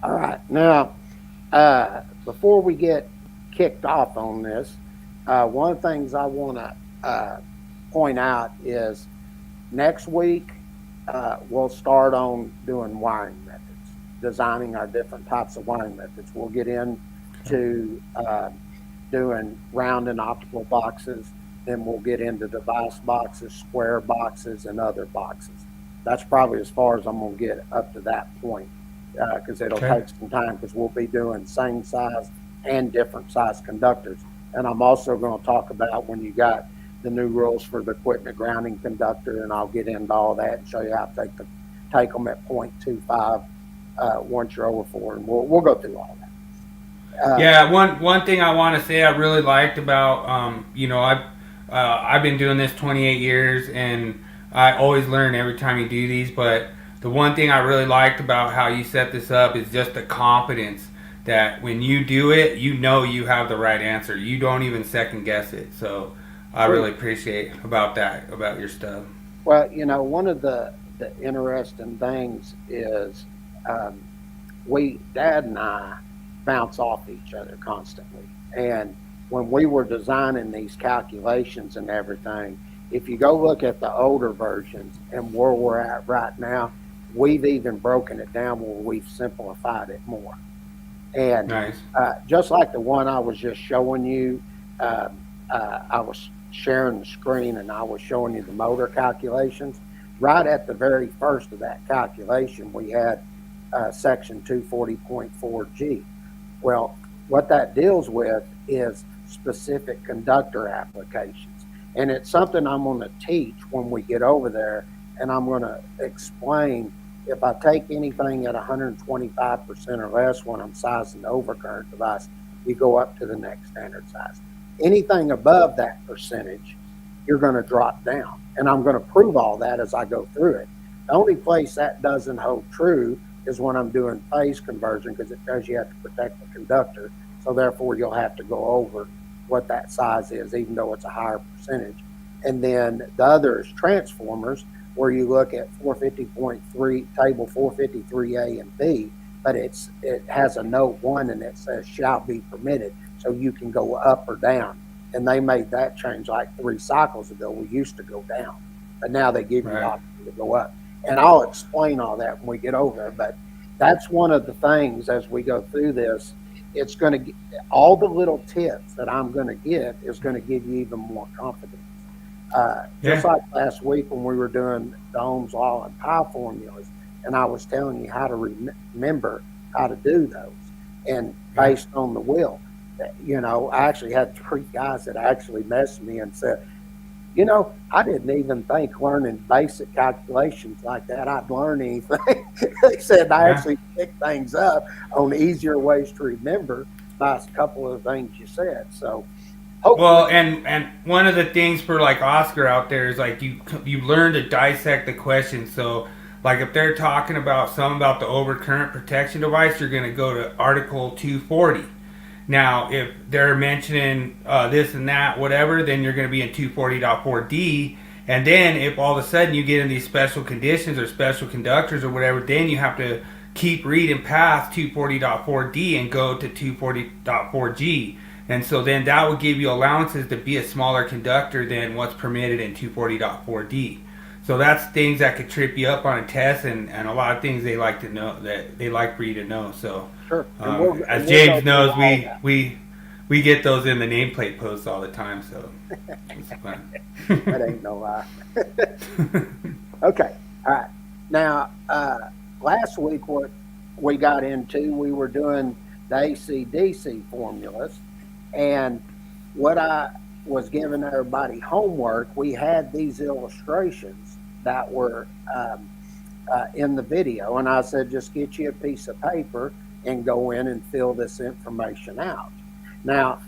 All right. Now, before we get kicked off on this, one of the things I want to point out is next week we'll start on doing wiring methods, designing our different types of wiring methods. We'll get into doing round and optical boxes. Then we'll get into device boxes, square boxes, and other boxes. That's probably as far as I'm going to get up to that point because it'll Okay. take some time because we'll be doing same size and different size conductors. And I'm also going to talk about when you got the new rules for the equipment grounding conductor, and I'll get into all that and show you how to take them at 0.25 once you're over 4, and we'll go through all that. Yeah, one thing I want to say I really liked about I've been doing this 28 years, and I always learn every time you do these. But the one thing I really liked about how you set this up is just the confidence that when you do it, you know you have the right answer. You don't even second guess it. So I True. really appreciate about that about your stuff. Well, one of the interesting things is um, Dad and I, bounce off each other constantly. And when we were designing these calculations and everything, if you go look at the older versions and where we're at right now, we've even broken it down where we've simplified it more. And Nice. just like the one I was just showing you, I was sharing the screen and I was showing you the motor calculations. Right at the very first of that calculation, we had section 240.4G. Well, what that deals with is specific conductor applications. And it's something I'm going to teach when we get over there. And I'm going to explain if I take anything at 125% or less when I'm sizing the overcurrent device, you go up to the next standard size. Anything above that percentage, you're going to drop down. And I'm going to prove all that as I go through it. The only place that doesn't hold true is when I'm doing phase conversion because it says you have to protect the conductor. So therefore, you'll have to go over what that size is, even though it's a higher percentage. And then the other is transformers, where you look at 450.3, table 453A and B, but it has a note 1 and it says shall be permitted, so you can go up or down. And they made that change like 3 cycles ago. We used to go down, but now they give you the Right. option to go up. And I'll explain all that when we get over there. But that's one of the things as we go through this. It's going to all the little tips that I'm going to give is going to give you even more confidence. Just Yeah. like last week when we were doing the Ohm's law and pi formulas, and I was telling you how to remember how to do those, and Yeah. based on the will, I actually had 3 guys that actually messaged me and said, I didn't even think learning basic calculations like that I'd learn anything. They said I Yeah. actually picked things up on easier ways to remember by a couple of the things you said. So hopefully, Well, and one of the things for like Oscar out there is like you learn to dissect the question. So like if they're talking about something about the overcurrent protection device, you're going to go to Article 240. Now, if they're mentioning this and that, whatever, then you're going to be in 240.4D. And then if all of a sudden you get in these special conditions or special conductors or whatever, then you have to keep reading past 240.4D and go to 240.4G. And so then that would give you allowances to be a smaller conductor than what's permitted in 240.4D. So that's things that could trip you up on a test, and a lot of things they like to know that they like for you to know. So sure, and we'll as go James through knows, all that. we get those in the nameplate posts all the time. So it's fun. That ain't no lie. Okay, all right. Now, last week, what we got into, we were doing the AC/DC formulas, and what I was giving everybody homework, we had these illustrations that were in the video, and I said, just get you a piece of paper and go in and fill this information out. Now,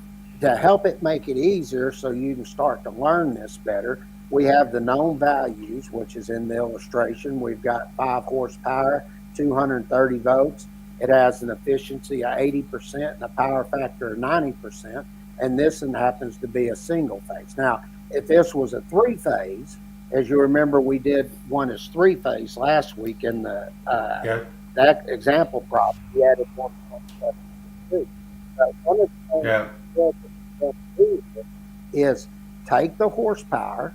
to help it make it easier so you can start to learn this better, we have the known values, which is in the illustration. We've got 5 horsepower, 230 volts. It has an efficiency of 80% and a power factor of 90%. And this one happens to be a single phase. Now, if this was a 3-phase, as you remember, we did one as 3-phase last week in the Yeah. that example problem, we added 1.72. But one of the things Yeah. that we're going to do is take the horsepower,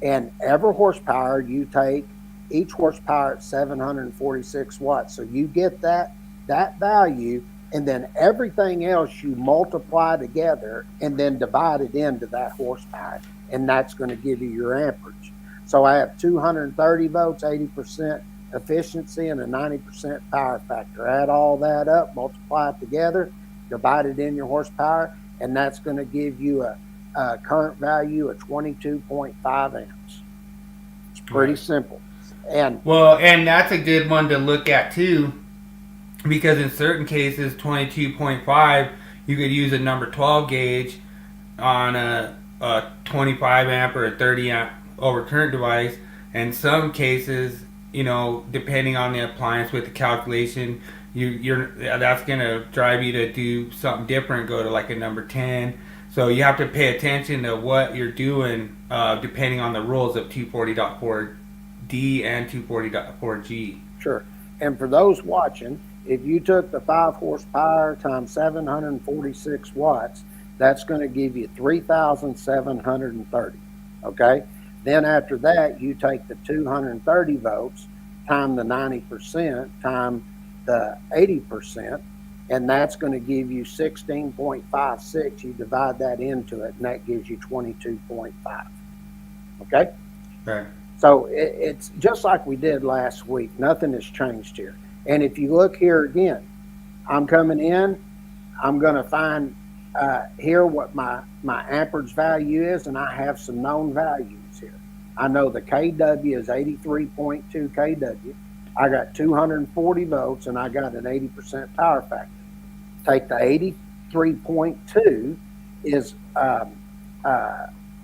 and every horsepower you take, each horsepower at 746 watts. So you get that value, and then everything else you multiply together and then divide it into that horsepower, and that's going to give you your amperage. So I have 230 volts, 80% efficiency, and a 90% power factor. Add all that up, multiply it together, divide it in your horsepower, and that's going to give you a current value of 22.5 amps. It's pretty Right. simple. And Well, and that's a good one to look at too, because in certain cases, 22.5, you could use a number 12 gauge on a 25 amp or a 30 amp overcurrent device. In some cases, depending on the appliance with the calculation, you're that's gonna drive you to do something different. Go to like a number 10. So you have to pay attention to what you're doing, depending on the rules of 240.4D and 240.4G. sure. And for those watching, if you took the 5 horsepower times 746 watts, that's going to give you 3,730. Okay. Then after that, you take the 230 volts times the 90% times the 80%, and that's going to give you 16.56. You divide that into it, and that gives you 22.5. Okay. Right. So it's just like we did last week. Nothing has changed here. And if you look here again, I'm coming in, I'm going to find here what my amperage value is, and I have some known values here. I know the KW is 83.2 KW. I got 240 volts, and I got an 80% power factor. Take the 83.2 is time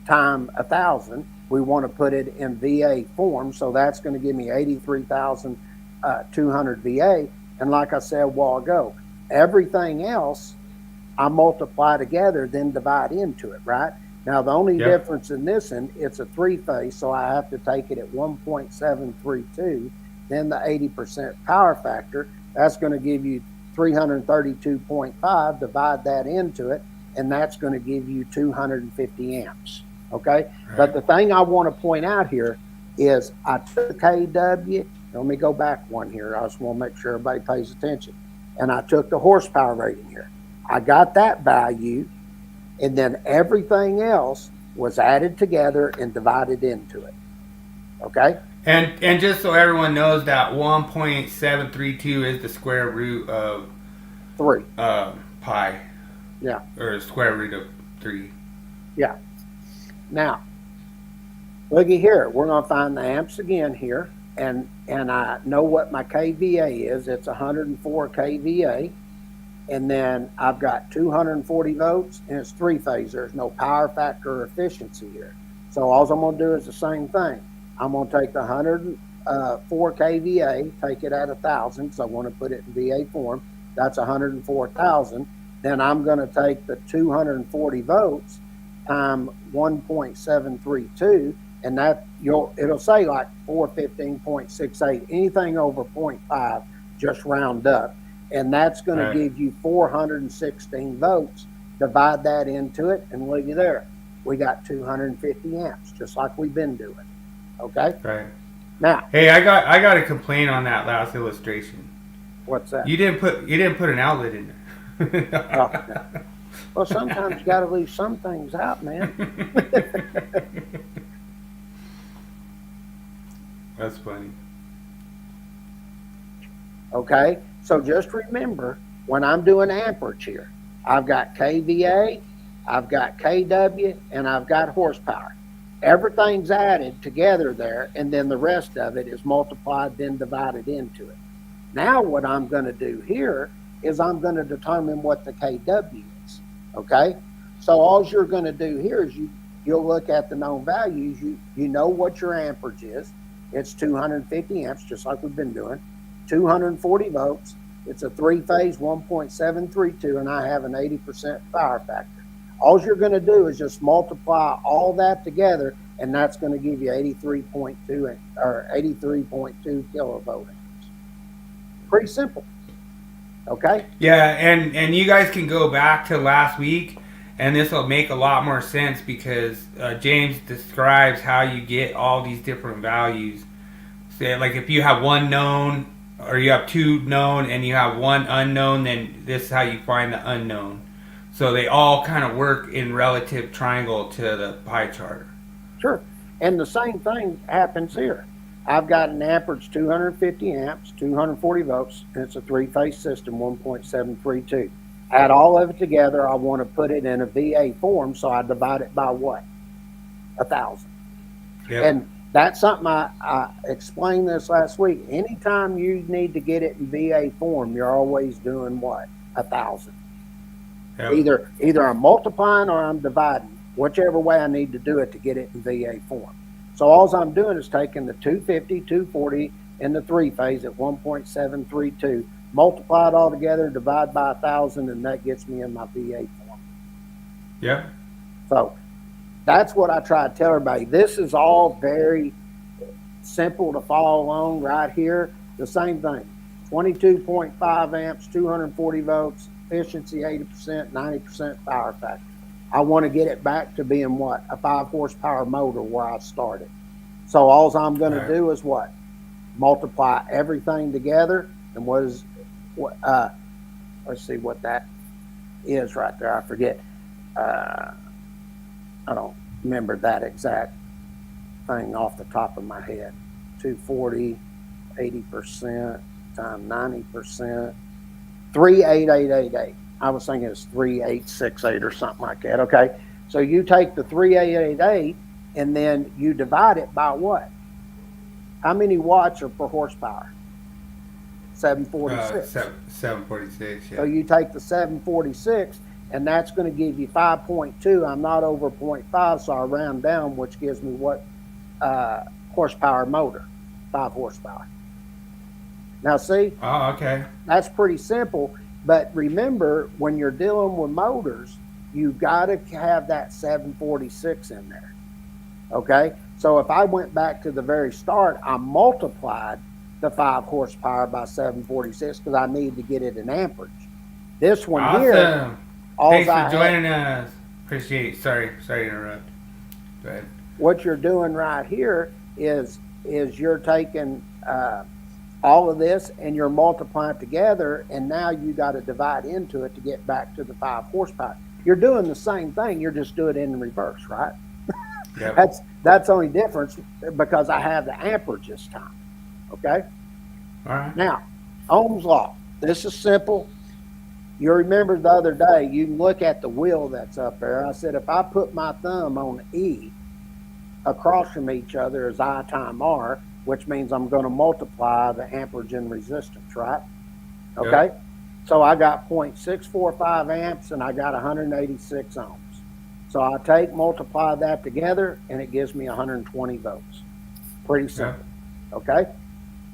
1,000. We want to put it in VA form, so that's going to give me 83,200 VA. And like I said a while ago, everything else I multiply together, then divide into it, right? Now, the only difference in this one, it's a 3-phase, so I have to take it at 1.732, then the 80% power factor. That's going to give you 332.5, divide that into it, and that's going to give you 250 amps. Okay. Right. But the thing I want to point out here is I took KW. Let me go back one here. I just want to make sure everybody pays attention. And I took the horsepower rating here. I got that value, and then everything else was added together and divided into it. Okay. And just so everyone knows, that 1.732 is the square root of 3 pi. Yeah. Or square root of 3. Yeah. Now, looky here. We're going to find the amps again here, and I know what my kVA is. It's 104 kVA, and then I've got 240 volts, and it's 3-phase. There's no power factor or efficiency here. So all I'm going to do is the same thing. I'm going to take the 104 kVA, take it at 1,000, because I want to put it in VA form. That's 104,000. Then I'm going to take the 240 volts times 1.732, and that it'll say like 415.68. Anything over 0.5, just round up, and that's going to give you 416 volts. Divide that into it, and look at there, we got 250 amps, just like we've been doing. Okay. Right. Now, hey, I got a complaint on that last illustration. What's that? You didn't put an outlet in there. Oh, no. Well, sometimes you got to leave some things out, man. That's funny. Okay, so just remember, when I'm doing amperage here, I've got kVA, I've got kW, and I've got horsepower. Everything's added together there, and then the rest of it is multiplied, then divided into it. Now what I'm going to do here is I'm going to determine what the kW is. Okay, so all you're going to do here is you'll look at the known values. You know what your amperage is. It's 250 amps, just like we've been doing. 240 volts. It's a 3-phase 1.732, and I have an 80% power factor. All you're going to do is just multiply all that together, and that's going to give you 83.2 kilovolt amps. Pretty simple. Okay? Yeah, and you guys can go back to last week, and this will make a lot more sense because James describes how you get all these different values. So, like if you have one known, or you have two known, and you have one unknown, then this is how you find the unknown. So they all kind of work in relative triangle to the pie chart. Sure. And the same thing happens here. I've got an amperage 250 amps, 240 volts, and it's a three-phase system, 1.732. Add all of it together. I want to put it in a VA form, so I divide it by what? 1,000. Yep. And that's something I explained this last week. Anytime you need to get it in VA form, you're always doing what? 1,000. Yep. Either I'm multiplying or I'm dividing, whichever way I need to do it to get it in VA form. So all I'm doing is taking the 250, 240, and the three-phase at 1.732, multiply it all together, divide by 1,000, and that gets me in my VA form. Yep. So that's what I try to tell everybody. This is all very simple to follow along right here. The same thing, 22.5 amps, 240 volts, efficiency 80%, 90% power factor. I want to get it back to being what? A 5 horsepower motor where I started. So all I'm going to do is what? Multiply everything together. And let's see what that is right there. I forget. I don't remember that exact thing off the top of my head. 240, 80% times 90%, 38888. I was thinking it's 3868 or something like that. Okay. So you take the 3888 and then you divide it by what? How many watts are per horsepower? 746. 746, yeah. So you take the 746 and that's going to give you 5.2. I'm not over 0.5, so I round down, which gives me what horsepower motor? 5 horsepower. Now see? Oh, okay. That's pretty simple. But remember, when you're dealing with motors, you got to have that 746 in there. Okay? So if I went back to the very start, I multiplied the 5 horsepower by 746 because I need to get it in amperage. This one awesome. Here, thanks for joining us. Appreciate it. Sorry to interrupt. Go ahead. What you're doing right here is you're taking all of this and you're multiplying it together, and now you got to divide into it to get back to the 5 horsepower. You're doing the same thing, you're just doing it in reverse, right? Yep. That's the only difference because I have the amperage this time. Okay? All right. Now, Ohm's law. This is simple. You remember the other day, you can look at the wheel that's up there. I said if I put my thumb on E across from each other as I time R, which means I'm going to multiply the amperage and resistance, right? Okay? Yep. So I got 0.645 amps and I got 186 ohms. So I multiply that together and it gives me 120 volts. Pretty simple. Yep. Okay?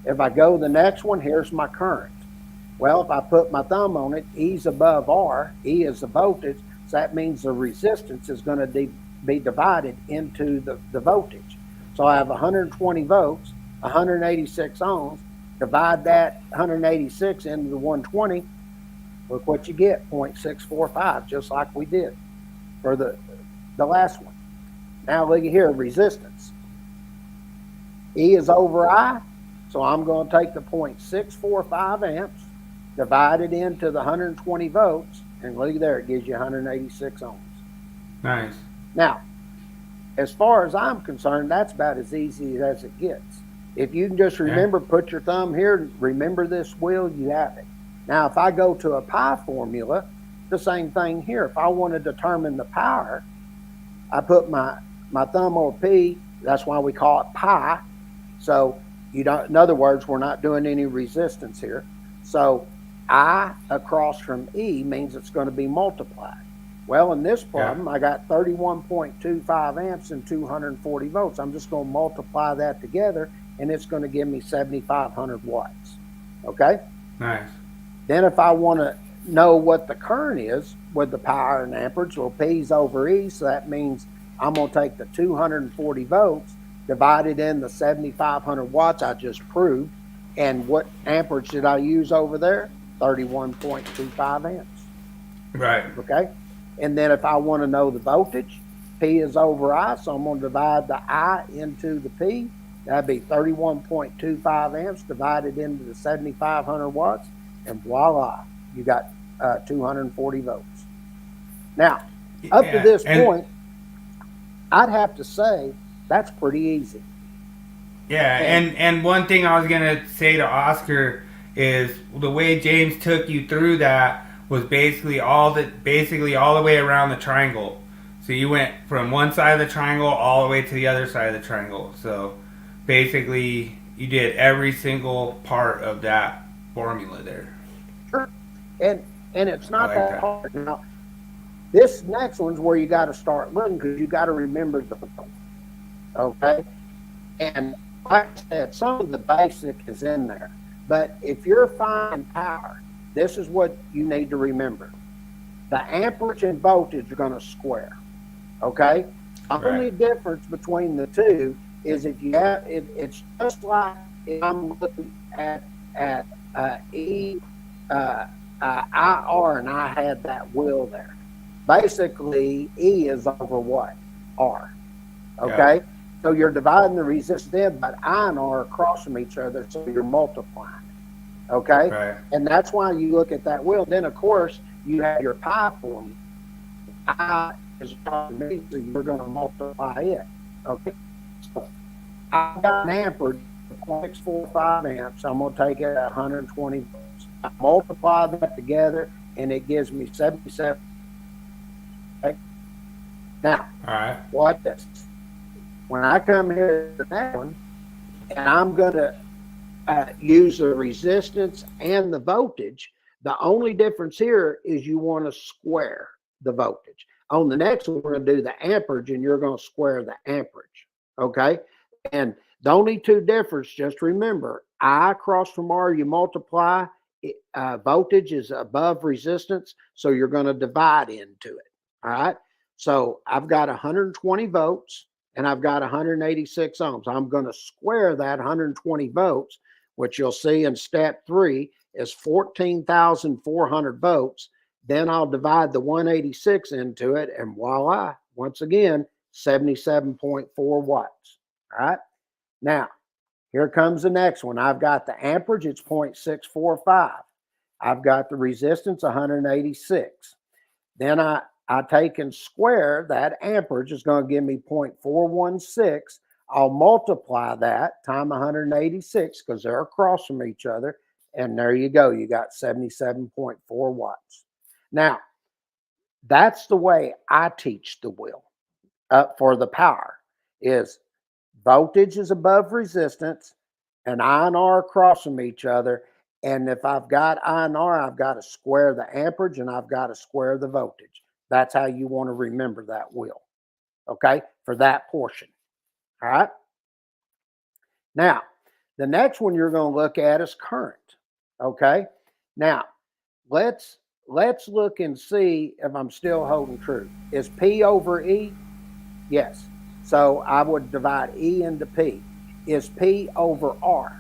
If I go to the next one, here's my current. Well, if I put my thumb on it, E's above R, E is the voltage, so that means the resistance is going to be divided into the voltage. So I have 120 volts, 186 ohms, divide that 186 into the 120, look what you get, 0.645, just like we did for the last one. Now look at here, resistance. E is over I, so I'm going to take the 0.645 amps, divide it into the 120 volts, and look there, it gives you 186 ohms. Nice. Now, as far as I'm concerned, that's about as easy as it gets. If you can just remember, put your thumb here, remember this wheel, you have it. Now, if I go to a pi formula, the same thing here. If I want to determine the power, I put my thumb on P, that's why we call it pi. So, in other words, we're not doing any resistance here. So, I across from E means it's going to be multiplied. Well, in this problem, I got 31.25 amps and 240 volts. I'm just going to multiply that together, and it's going to give me 7,500 watts. Okay? Nice. Then if I want to know what the current is with the power and amperage, well, P's over E, so that means I'm going to take the 240 volts, divide it in the 7,500 watts I just proved, And what amperage did I use over there? 31.25 amps. Right. Okay. And then if I want to know the voltage, P is over I, so I'm going to divide the I into the P. That'd be 31.25 amps divided into the 7,500 watts, and voila, you got 240 volts. Now, up to Yeah, this point, I'd have to say that's pretty easy. yeah, and one thing I was gonna say to Oscar is the way James took you through that was basically all the way around the triangle. So you went from one side of the triangle all the way to the other side of the triangle. So basically, you did every single part of that formula there. Sure. And it's I not like that that. hard. Now, this next one's where you got to start looking because you got to remember the okay. And like I said, some of the basic is in there. But if you're finding power, this is what you need to remember. The amperage and voltage are going to square. Okay? The Right. only difference between the two is if you have it's just like if I'm looking at E IR and I had that wheel there. Basically, E is over what? R. Okay? Yeah. So you're dividing the resistance in, but I and R are across from each other, so you're multiplying. Okay? Right. And that's why you look at that wheel. Then, of course, you have your pi formula. I is across from me, so you're going to multiply it. Okay? So I've got an amperage of 0.645 amps. I'm going to take it at 120 volts. I multiply that together, and it gives me 77. Okay? Now, All right. watch this. When I come here to that one, and I'm going to use the resistance and the voltage, the only difference here is you want to square the voltage. On the next one, we're going to do the amperage, and you're going to square the amperage. Okay? And the only two difference, just remember, I across from R, you multiply, voltage is above resistance, so you're going to divide into it. All right? So I've got 120 volts and I've got 186 ohms. I'm going to square that 120 volts, which you'll see in step 3 is 14,400 volts. Then I'll divide the 186 into it, and voila, once again, 77.4 watts. All right. Now, here comes the next one. I've got the amperage, it's 0.645. I've got the resistance, 186. Then I take and square that amperage is going to give me 0.416. I'll multiply that time 186 because they're across from each other. And there you go. You got 77.4 watts. Now, that's the way I teach the wheel for the power is voltage is above resistance and I and R across from each other. And if I've got I and R, I've got to square the amperage and I've got to square the voltage. That's how you want to remember that wheel. Okay, for that portion. All right. Now, the next one you're going to look at is current. Okay. Now, let's look and see if I'm still holding true. Is P over E? Yes. So I would divide E into P. Is P over R?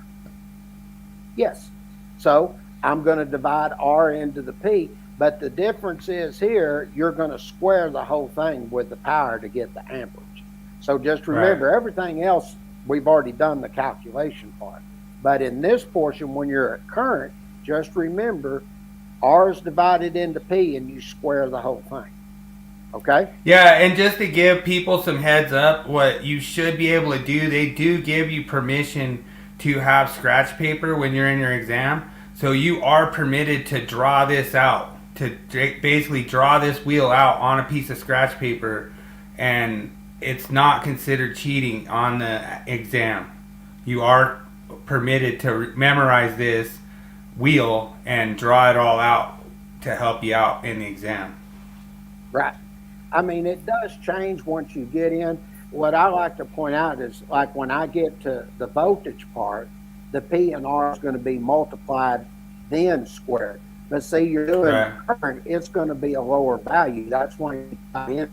Yes. So I'm going to divide R into the P. But the difference is here, you're going to square the whole thing with the power to get the amperage. So just remember, Right. everything else, we've already done the calculation part. But in this portion, when you're at current, just remember R is divided into P and you square the whole thing. Okay? Yeah, and just to give people some heads up, what you should be able to do, they do give you permission to have scratch paper when you're in your exam. So you are permitted to draw this out, to basically draw this wheel out on a piece of scratch paper, and it's not considered cheating on the exam. You are permitted to memorize this wheel and draw it all out to help you out in the exam. Right. I mean, it does change once you get in. What I like to point out is like when I get to the voltage part, the P and R is going to be multiplied, then squared. But see, you're doing current, it's going to be a lower value. That's why you got in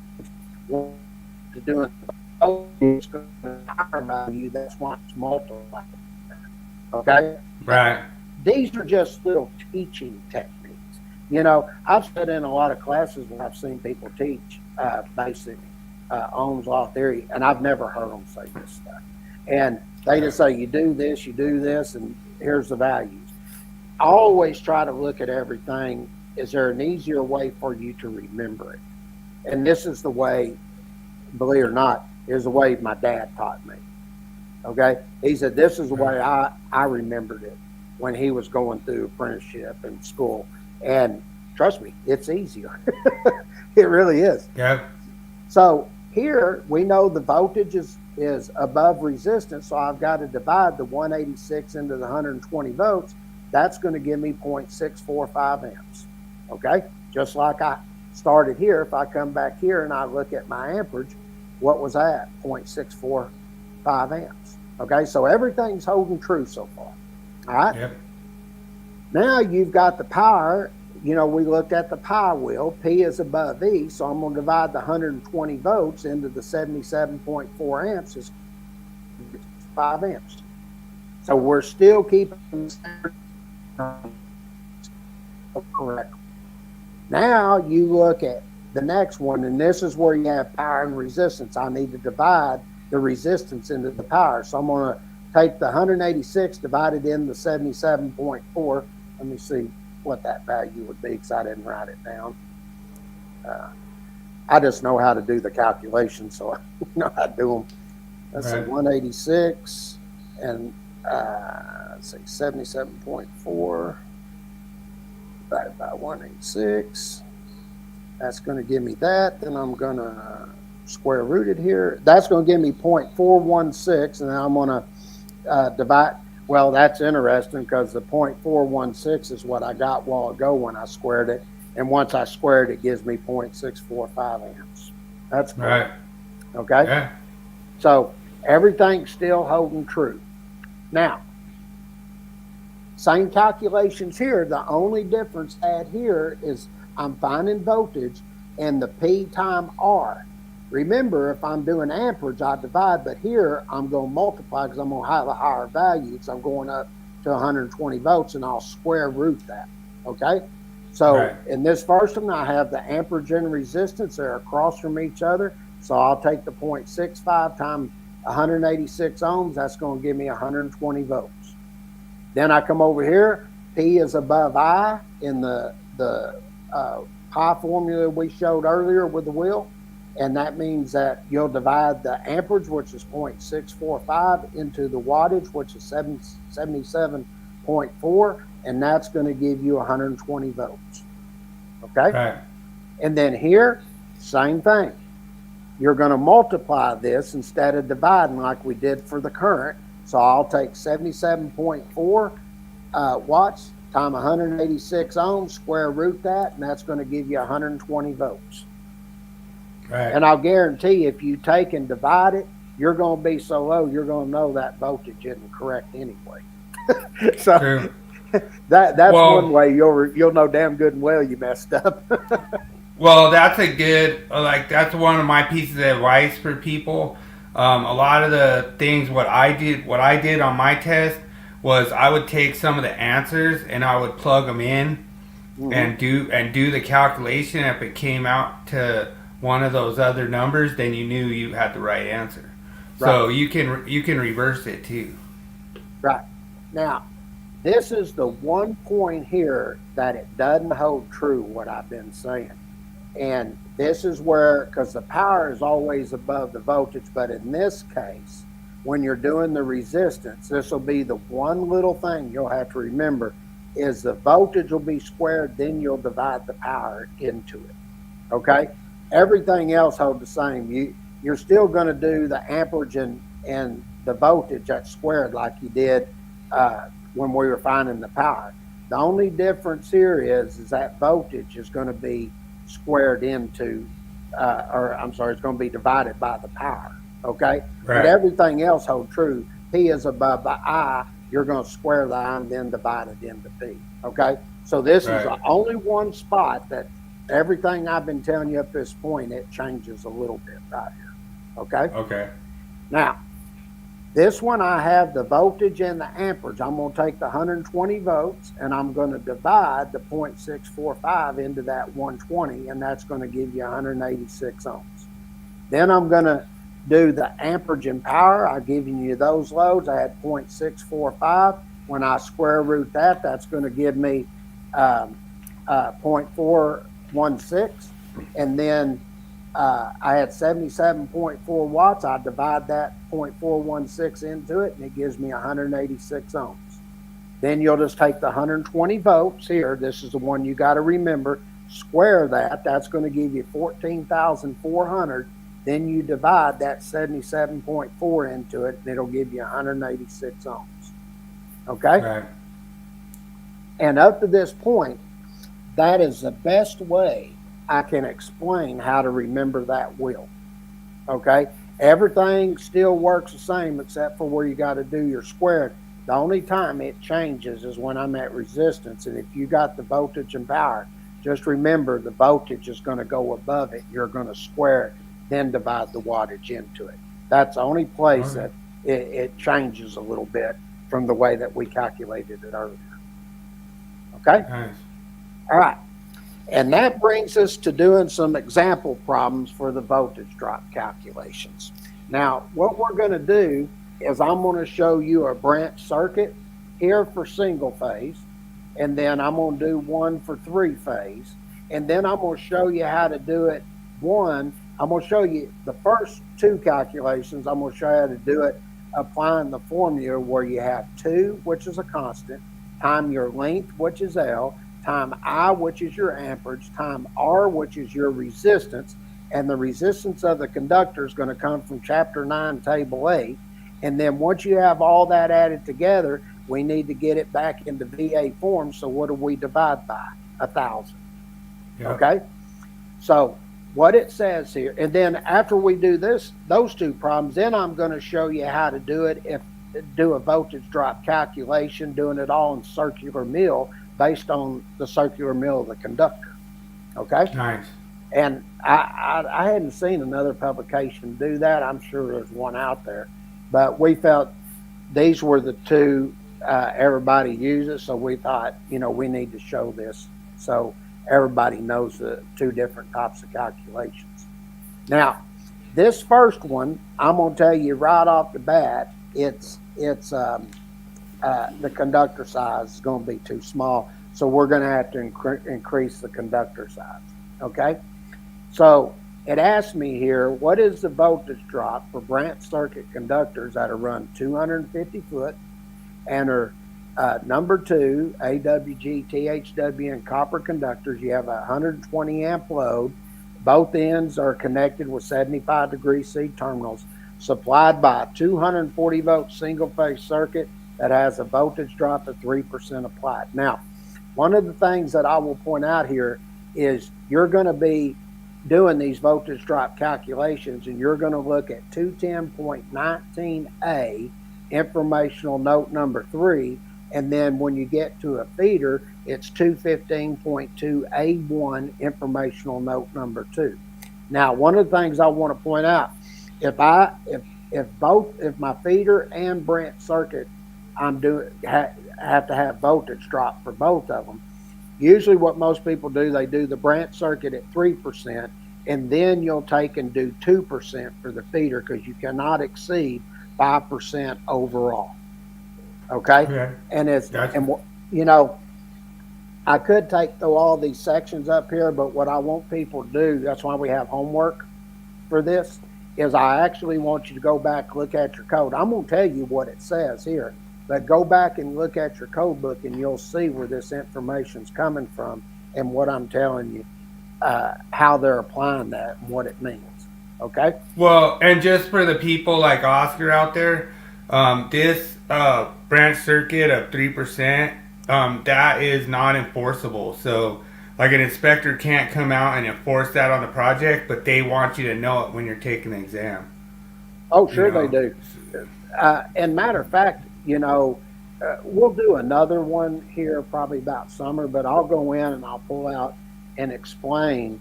to doing voltage, it's going to be a higher value. That's why it's multiplied. Okay? Right. These are just little teaching techniques. You know, I've sat in a lot of classes where I've seen people teach basic Ohm's law theory, and I've never heard them say this stuff. And they just say, you do this, and here's the values. I always try to look at everything. Is there an easier way for you to remember it? And this is the way, believe it or not, is the way my dad taught me. Okay? He said, this is the way I remembered it when he was going through apprenticeship and school. And trust me, it's easier. It really is. Yeah. So here we know the voltage is above resistance, so I've got to divide the 186 into the 120 volts. That's going to give me 0.645 amps. Okay? Just like I started here, if I come back here and I look at my amperage, what was that? 0.645 amps. Okay? So everything's holding true so far. All right? Yep. Now you've got the power. You know, we looked at the pi wheel. P is above E, so I'm going to divide the 120 volts into the 77.4 amps is 5 amps. So we're still keeping correct. Now you look at the next one, and this is where you have power and resistance. I need to divide the resistance into the power. So I'm going to take the 186 divided into 77.4. Let me see what that value would be, because I didn't write it down. I just know how to do the calculations, so I know how to do them. Let's see, 186 and let's see, 77.4 divided by 186. That's going to give me that. Then I'm going to square root it here. That's going to give me 0.416, and then I'm going to divide. Well, that's interesting because the 0.416 is what I got a while ago when I squared it. And once I squared it, gives me 0.645 amps. That's cool. Right. Okay? Yeah. So everything's still holding true. Now, same calculations here. The only difference add here is I'm finding voltage and the P time R. Remember, if I'm doing amperage, I divide, but here I'm going to multiply because I'm going to have a higher value. So I'm going up to 120 volts, and I'll square root that, okay? So in this first one, I have the amperage and resistance. They're across from each other. So I'll take the 0.65 times 186 ohms. That's going to give me 120 volts. Then I come over here. P is above I in the pi formula we showed earlier with the wheel. And that means that you'll divide the amperage, which is 0.645, into the wattage, which is 77.4, and that's going to give you 120 volts. Okay? Right. And then here, same thing. You're going to multiply this instead of dividing like we did for the current. So I'll take 77.4 watts times 186 ohms, square root that, and that's going to give you 120 volts. Right. And I'll guarantee if you take and divide it, you're going to be so low, you're going to know that voltage isn't correct anyway. So True. that's one way you'll know damn good and well you messed up. Well, that's a good, that's one of my pieces of advice for people. A lot of the things what I did on my test was I would take some of the answers and I would plug them in and do the calculation. If it came out to one of those other numbers, then you knew you had the right answer. Right. So you can reverse it too. Right. Now, this is the one point here that it doesn't hold true what I've been saying. And this is where, because the power is always above the voltage, but in this case, when you're doing the resistance, this will be the one little thing you'll have to remember is the voltage will be squared, then you'll divide the power into it. Okay? Everything else holds the same. You're still going to do the amperage and the voltage that's squared like you did when we were finding the power. The only difference here is that voltage is going to be squared into, it's going to be divided by the power. Okay? Right. But everything else holds true. P is above the I. You're going to square the I and then divide it into P. Okay? So this is the only one spot that everything I've been telling you up to this point, it changes a little bit right here. Okay? Okay. Now, This one, I have the voltage and the amperage. I'm going to take the 120 volts and I'm going to divide the 0.645 into that 120, and that's going to give you 186 ohms. Then I'm going to do the amperage and power. I've given you those loads. I had 0.645. When I square root that, that's going to give me 0.416. And then I had 77.4 watts. I divide that 0.416 into it, and it gives me 186 ohms. Then you'll just take the 120 volts here. This is the one you got to remember. Square that. That's going to give you 14,400. Then you divide that 77.4 into it, and it'll give you 186 ohms. Okay? Right. And up to this point, that is the best way I can explain how to remember that wheel. Okay? Everything still works the same except for where you got to do your square. The only time it changes is when I'm at resistance. And if you got the voltage and power, just remember the voltage is going to go above it. You're going to square it, then divide the wattage into it. That's the only place that it changes a little bit from the way that we calculated it earlier. Okay? Nice. All right. And that brings us to doing some example problems for the voltage drop calculations. Now, what we're going to do is I'm going to show you a branch circuit here for single phase, and then I'm going to do one for three phase, and then I'm going to show you how to do it. I'm going to show you the first two calculations. I'm going to show you how to do it applying the formula where you have 2, which is a constant, time your length, which is L, time I, which is your amperage, time R, which is your resistance, and the resistance of the conductor is going to come from Chapter 9, Table 8. And then once you have all that added together, we need to get it back into VA form. So what do we divide by? 1,000. Yeah. Okay? So what it says here, and then after we do those two problems, then I'm going to show you how to do a voltage drop calculation, doing it all in circular mill based on the circular mill of the conductor. Okay? Nice. And I hadn't seen another publication do that. I'm sure there's one out there, but we felt these were the two everybody uses, so we thought, we need to show this so everybody knows the two different types of calculations. Now, this first one, I'm going to tell you right off the bat, it's the conductor size is going to be too small, so we're going to have to increase the conductor size. Okay, so it asks me here, what is the voltage drop for branch circuit conductors that are run 250 foot and are number 2 AWG, THW, and copper conductors? You have a 120 amp load. Both ends are connected with 75 degree C terminals, supplied by a 240 volt single phase circuit that has a voltage drop of 3% applied. Now, one of the things that I will point out here is you're going to be doing these voltage drop calculations, and you're going to look at 210.19A, informational note number 3, and then when you get to a feeder, it's 215.2A1, informational note number 2. Now, one of the things I want to point out, if my feeder and branch circuit have to have voltage drop for both of them, usually what most people do, they do the branch circuit at 3%, and then you'll take and do 2% for the feeder, because you cannot exceed 5% overall. Okay? Yeah. And I could throw all these sections up here, but what I want people to do, that's why we have homework for this, is I actually want you to go back, look at your code. I'm going to tell you what it says here, but go back and look at your code book, and you'll see where this information's coming from and what I'm telling you, how they're applying that and what it means. Okay? Well, and just for the people like Oscar out there, this branch circuit of 3%, that is not enforceable. So, like, an inspector can't come out and enforce that on the project, but they want you to know it when you're taking the exam. Oh, sure they do. And matter of fact, we'll do another one here probably about summer, but I'll go in and I'll pull out and explain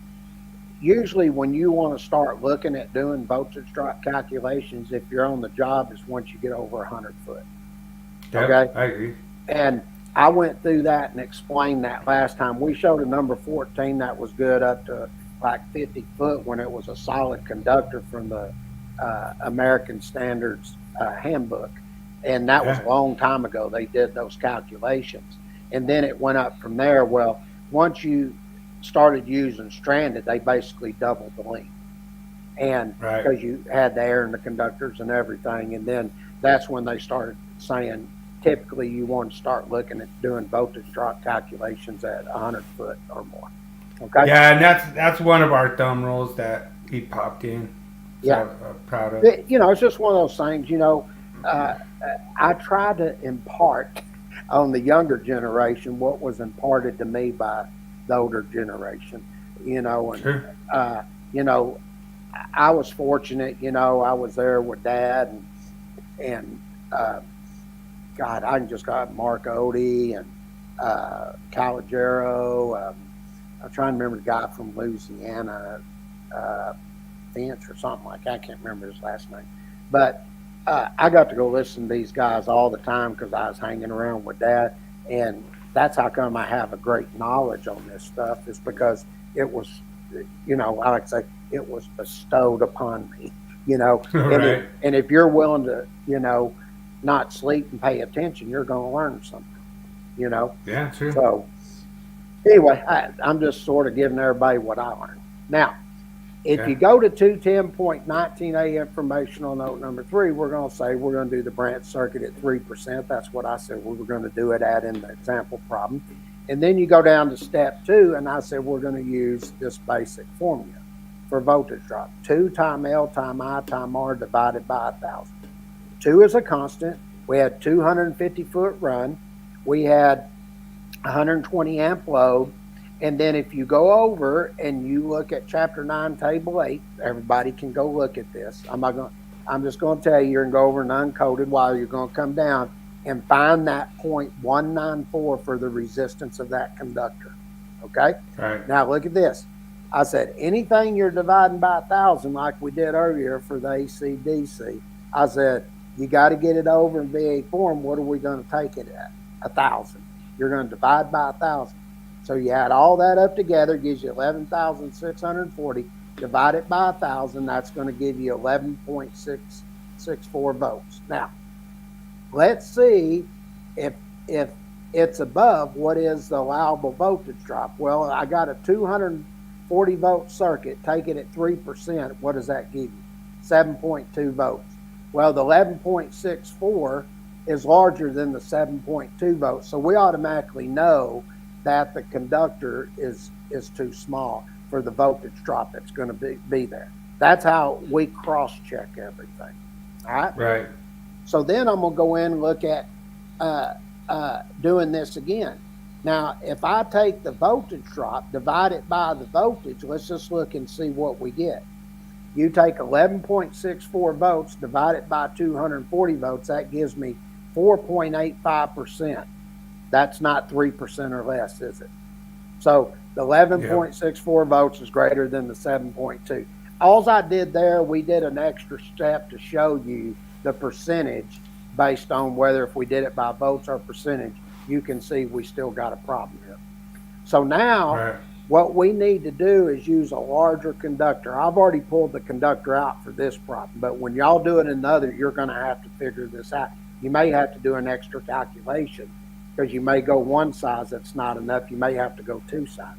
usually when you want to start looking at doing voltage drop calculations, if you're on the job, is once you get over 100 foot. Okay. Yep, I agree. And I went through that and explained that last time. We showed a number 14 that was good up to like 50 foot when it was a solid conductor from the American Standards handbook. And that was Yeah. a long time ago. They did those calculations. And then it went up from there. Well, once you started using stranded, they basically doubled the length. And Right. because you had the air in the conductors and everything. And then that's when they started saying, typically you want to start looking at doing voltage drop calculations at 100 foot or more. Okay. Yeah, and that's one of our thumb rules that he popped in. So Yeah. I'm proud of. It's just one of those things, I try to impart on the younger generation what was imparted to me by the older generation, and, Sure. uh, you know, I was fortunate, I was there with Dad and God, I just got Mark Odie and Calogero. I'm trying to remember the guy from Louisiana, Finch or something like that. I can't remember his last name. But I got to go listen to these guys all the time because I was hanging around with Dad. And that's how come I have a great knowledge on this stuff, is because it was, I like to say, it was bestowed upon me, Right. And if you're willing to, not sleep and pay attention, you're going to learn something. Yeah, true. So anyway, I'm just sort of giving everybody what I learned. Now, if you go to 210.19a informational note number 3, we're going to say we're going to do the branch circuit at 3%. That's what I said we were going to do it at in the example problem. And then you go down to step 2, and I said we're going to use this basic formula for voltage drop. 2 times L times I times R divided by 1,000. 2 is a constant. We had 250 foot run. We had 120 amp load. And then if you go over and you look at chapter 9, table 8, everybody can go look at this. I'm just going to tell you, you're going to go over and uncoded while you're going to come down and find that 0.194 for the resistance of that conductor. Okay? Right. Now look at this. I said anything you're dividing by 1,000, like we did earlier for the AC DC, I said you got to get it over in VA form. What are we going to take it at? 1,000. You're going to divide by 1,000. So you add all that up together, gives you 11,640. Divide it by 1,000, that's going to give you 11.664 volts. Now, let's see if it's above what is the allowable voltage drop. Well, I got a 240 volt circuit. Take it at 3%. What does that give you? 7.2 volts. Well, the 11.64 is larger than the 7.2 volts. So we automatically know that the conductor is too small for the voltage drop that's going to be there. That's how we cross-check everything. All right? Right. So then I'm going to go in and look at doing this again. Now, if I take the voltage drop, divide it by the voltage, let's just look and see what we get. You take 11.64 volts, divide it by 240 volts, that gives me 4.85%. That's not 3% or less, is it? So the 11.64 volts is greater than the 7.2. All I did there, we did an extra step to show you the percentage based on whether if we did it by volts or percentage, you can see we still got a problem here. So now what we need to do is use a larger conductor. I've already pulled the conductor out for this problem, but when y'all do it in the other, you're going to have to figure this out. You may have to do an extra calculation because you may go one size that's not enough. You may have to go 2 sizes.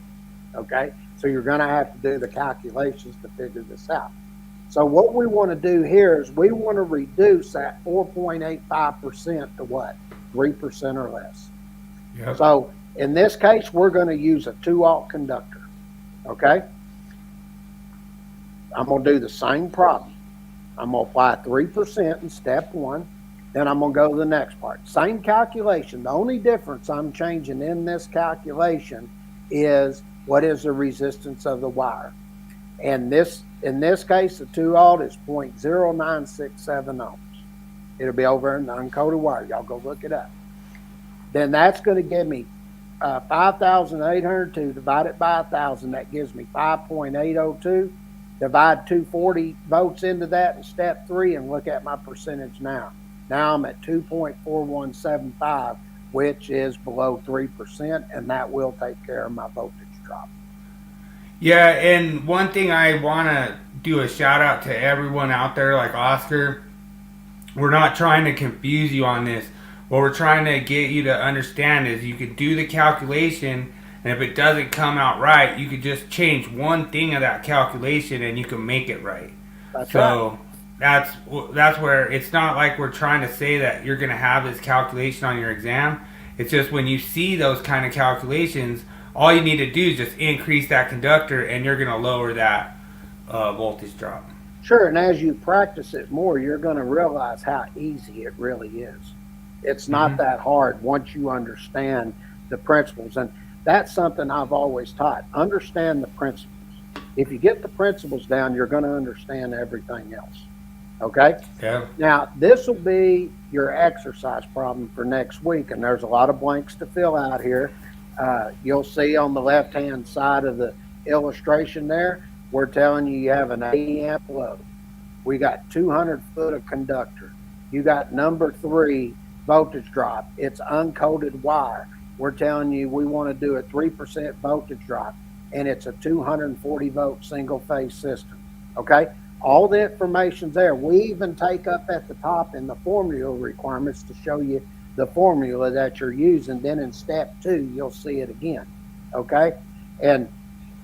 Okay? So you're going to have to do the calculations to figure this out. So what we want to do here is we want to reduce that 4.85% to what? 3% or less. Yep. So in this case, we're going to use a 2-aught conductor. Okay? I'm going to do the same problem. I'm going to apply 3% in step 1. Then I'm going to go to the next part. Same calculation. The only difference I'm changing in this calculation is what is the resistance of the wire. And in this case, the 2-aught is 0.0967 ohms. It'll be over in the uncoded wire. Y'all go look it up. Then that's going to give me 5,802 divided by 1,000, that gives me 5.802. Divide 240 volts into that in step 3 and look at my percentage now. Now I'm at 2.4175, which is below 3%, and that will take care of my voltage drop. Yeah, and one thing I want to do a shout out to everyone out there, like Oscar. We're not trying to confuse you on this. What we're trying to get you to understand is you could do the calculation, and if it doesn't come out right, you could just change one thing of that calculation and you can make it right. That's So that's where it's not like we're trying to say that you're going to have this calculation on your exam. It's just when you see those kind of calculations, all you need to do is just increase that conductor, and you're going to lower that voltage drop. Sure, and as you practice it more, you're going to realize how easy it really is. It's not that hard once you understand the principles, and that's something I've always taught. Understand the principles. If you get the principles down, you're going to understand everything else. Okay? Yeah. Now, this will be your exercise problem for next week, and there's a lot of blanks to fill out here. You'll see on the left-hand side of the illustration there, we're telling you have an 80 amp load. We got 200 foot of conductor. You got number 3 voltage drop. It's uncoated wire. We're telling you we want to do a 3% voltage drop, and it's a 240 volt single phase system. Okay? All the information's there. We even take up at the top in the formula requirements to show you the formula that you're using. Then in step 2, you'll see it again. Okay? And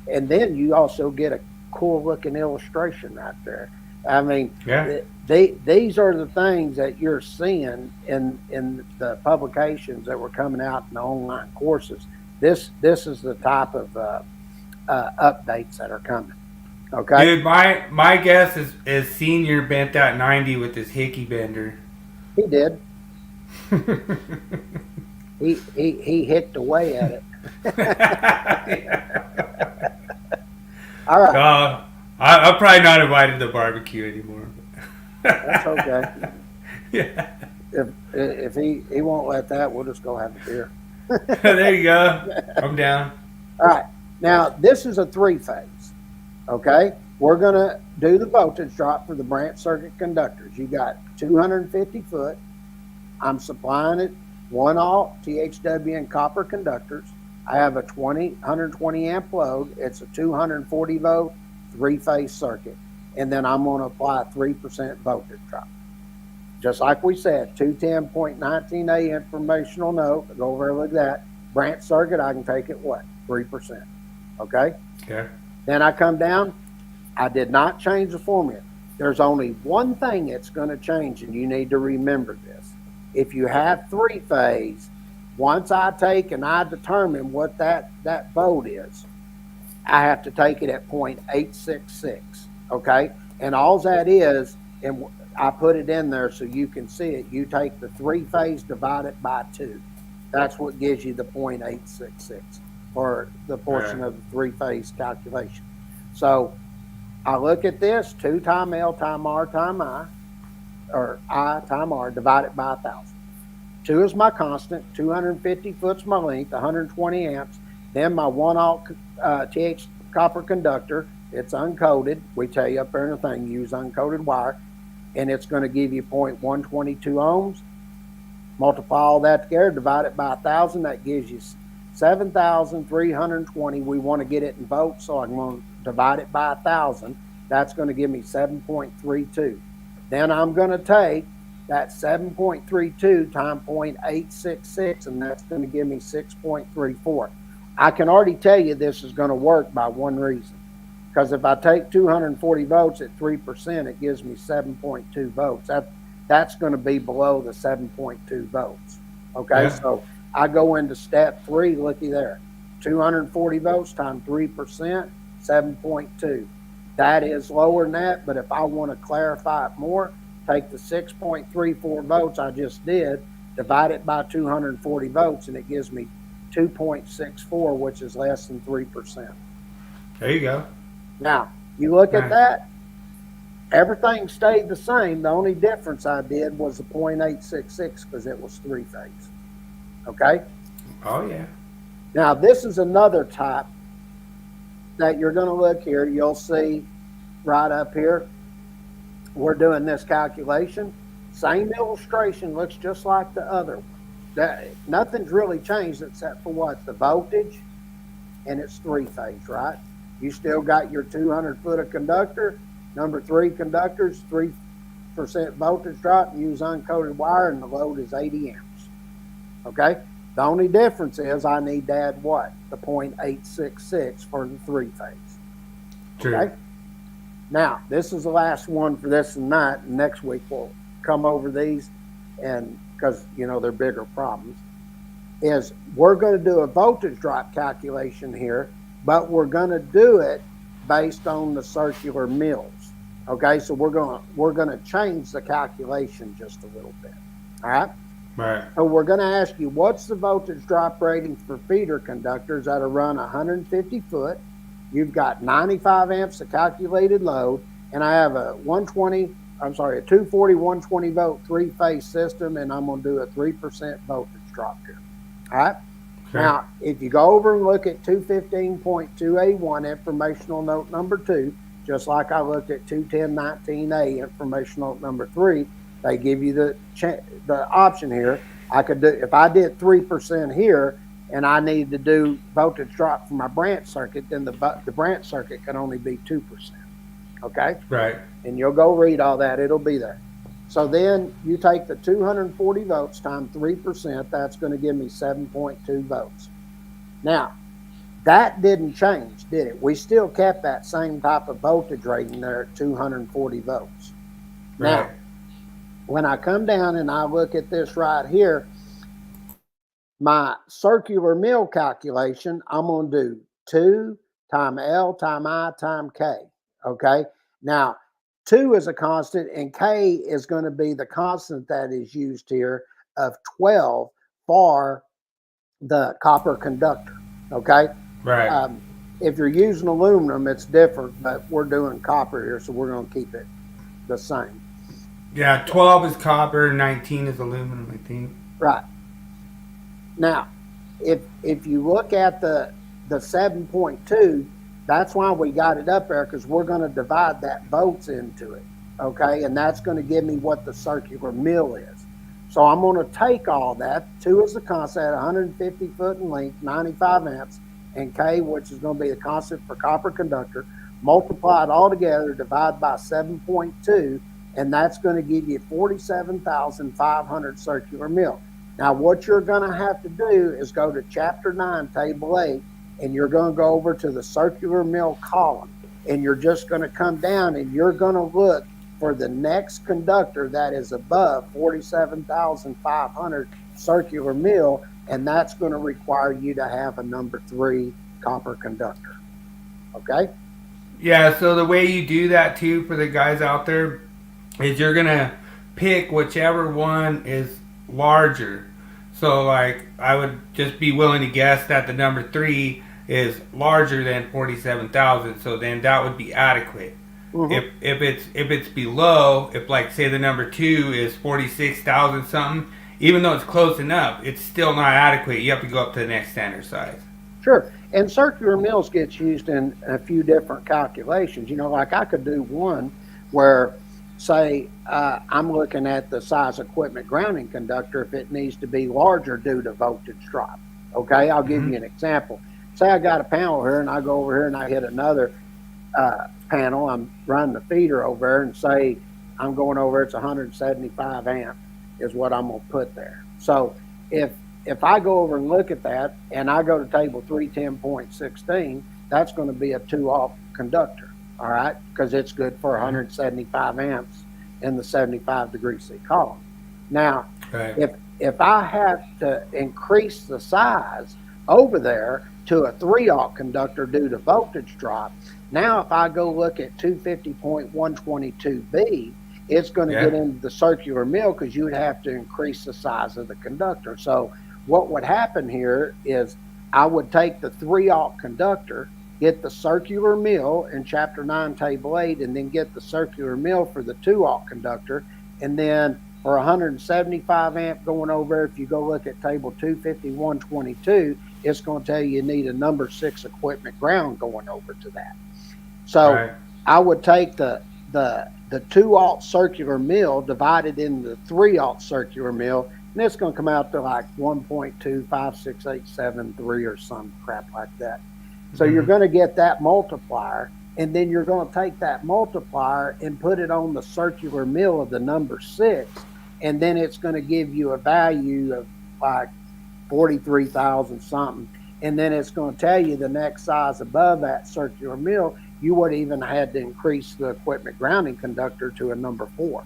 then you also get a cool looking illustration right there. I mean, Yeah. these are the things that you're seeing in the publications that were coming out in the online courses. This is the type of updates that are coming. Okay. Dude, my guess is Senior bent that 90 with his hickey bender. He did. He hicked away at it. All right. I'm probably not invited to the barbecue anymore. That's okay. Yeah. If he won't let that, we'll just go have a beer. There you go. I'm down. All right. Now, this is a 3-phase. Okay? We're going to do the voltage drop for the branch circuit conductors. You got 250 foot. I'm supplying it 1-alt THW and copper conductors. I have a 120 amp load. It's a 240 volt 3-phase circuit. And then I'm going to apply a 3% voltage drop. Just like we said, 210.19a informational note. Go over and look at that. Branch circuit, I can take it, what? 3%. Okay? Okay. Then I come down. I did not change the formula. There's only one thing that's going to change, and you need to remember this. If you have 3-phase, once I take and I determine what that volt is, I have to take it at 0.866. Okay? And all that is, and I put it in there so you can see it, you take the 3-phase, divide it by 2. That's what gives you the 0.866 for the portion of the 3-phase calculation. So I look at this, 2 times L times R times I, or I times R, divided by 1,000. 2 is my constant, 250 foot's my length, 120 amps. Then my 1-alt TH copper conductor, it's uncoated. We tell you up there in the thing, use uncoated wire, and it's going to give you 0.122 ohms. Multiply all that together, divide it by 1,000, that gives you 7,320. We want to get it in volts, so I'm going to divide it by 1,000. That's going to give me 7.32. Then I'm going to take that 7.32 times 0.866, and that's going to give me 6.34. I can already tell you this is going to work by one reason. Because if I take 240 volts at 3%, it gives me 7.2 volts. That's going to be below the 7.2 volts. Okay, Yeah. So I go into step 3, looky there. 240 volts times 3%, 7.2. That is lower than that, but if I want to clarify it more, take the 6.34 volts I just did, divide it by 240 volts, and it gives me 2.64, which is less than 3%. There you go. Now, you look at Nice. that, everything stayed the same. The only difference I did was the 0.866 because it was 3-phase. Okay? Oh yeah. Now, this is another type that you're going to look here. You'll see right up here, we're doing this calculation. Same illustration, looks just like the other one. Nothing's really changed except for what? The voltage, and it's three-phase, right? You still got your 200 foot of conductor, number 3 conductors, 3% voltage drop, use uncoated wire, and the load is 80 amps. Okay? The only difference is I need to add what? The 0.866 for the three-phase. True. Okay? Now, this is the last one for this and that, and next week we'll come over these, and because, they're bigger problems, is we're going to do a voltage drop calculation here, but we're going to do it based on the circular mills. Okay, so we're going to change the calculation just a little bit. All right? Right. So we're going to ask you, what's the voltage drop rating for feeder conductors that are run 150 foot? You've got 95 amps of calculated load, and I have a 240, 120 volt three-phase system, and I'm going to do a 3% voltage drop here. All right? Okay. Now, if you go over and look at 215.2A1, informational note number 2, just like I looked at 210.19A, informational note number 3, they give you the option here. I could do, if I did 3% here, and I need to do voltage drop for my branch circuit, then the branch circuit can only be 2%. Okay? Right. And you'll go read all that. It'll be there. So then you take the 240 volts times 3%. That's going to give me 7.2 volts. Now, that didn't change, did it? We still kept that same type of voltage rating there at 240 volts. Right. Now, when I come down and I look at this right here, my circular mill calculation, I'm going to do 2 times L times I times K. Okay? Now, 2 is a constant, and K is going to be the constant that is used here of 12 for the copper conductor. Okay? Right. If you're using aluminum, it's different, but we're doing copper here, so we're going to keep it the same. Yeah, 12 is copper, 19 is aluminum, I think. Right. Now, if you look at the 7.2, that's why we got it up there, because we're going to divide that volts into it, okay? And that's going to give me what the circular mill is. So I'm going to take all that, 2 is the constant, 150 foot in length, 95 amps, and K, which is going to be the constant for copper conductor, multiply it all together, divide by 7.2, and that's going to give you 47,500 circular mill. Now, what you're going to have to do is go to Chapter 9, Table 8, and you're going to go over to the circular mill column, and you're just going to come down and you're going to look for the next conductor that is above 47,500 circular mill, and that's going to require you to have a number 3 copper conductor. Okay? Yeah, so the way you do that too for the guys out there is you're going to pick whichever one is larger. So like I would just be willing to guess that the number 3 is larger than 47,000, so then that would be adequate. Mm-hmm. If it's below, if like say the number 2 is 46,000 something, even though it's close enough, it's still not adequate. You have to go up to the next standard size. Sure. And circular mills gets used in a few different calculations. Like I could do one where, say, I'm looking at the size equipment grounding conductor if it needs to be larger due to voltage drop. Okay, I'll give you an example. Say I got a panel here and I go over here and I hit another panel. I'm running the feeder over there, and say I'm going over, it's 175 amp is what I'm going to put there. So if I go over and look at that and I go to table 310.16, that's going to be a 2-off conductor, all right, because it's good for 175 amps in the 75 degree C column. Now, right. if I have to increase the size over there to a 3-aught conductor due to voltage drop, now if I go look at 250.122B, it's going to get into the circular mill, because you would have to increase the size of the conductor. So what would happen here is I would take the 3-aught conductor, get the circular mill in Chapter 9, Table 8, and then get the circular mill for the 2-aught conductor. And then for 175 amp going over, if you go look at Table 251.22, it's going to tell you need a number 6 equipment ground going over to that. So Right. I would take the 2-aught circular mill, divided into the 3-aught circular mill, and it's going to come out to like 1.25687 or some crap like that. So you're going to get that multiplier, and then you're going to take that multiplier and put it on the circular mill of the number 6, and then it's going to give you a value of like 43,000 something, and then it's going to tell you the next size above that circular mill. You would even had to increase the equipment grounding conductor to a number 4.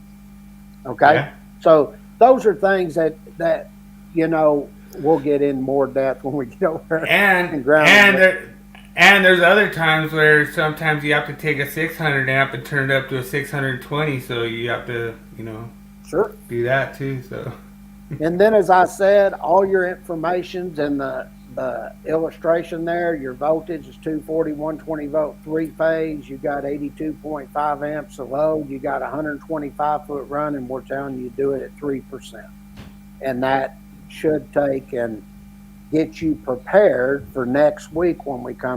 Okay, Yeah. so those are things that we'll get in more depth when we get over And grounding. and there's other times where sometimes you have to take a 600 amp and turn it up to a 620, so you have to Sure. do that too. So And then, as I said, all your information's in the illustration there. Your voltage is 240, 120 volt, 3-phase. You got 82.5 amps of load. You got 125 foot run, and we're telling you do it at 3%. And that should take and get you prepared for next week when we come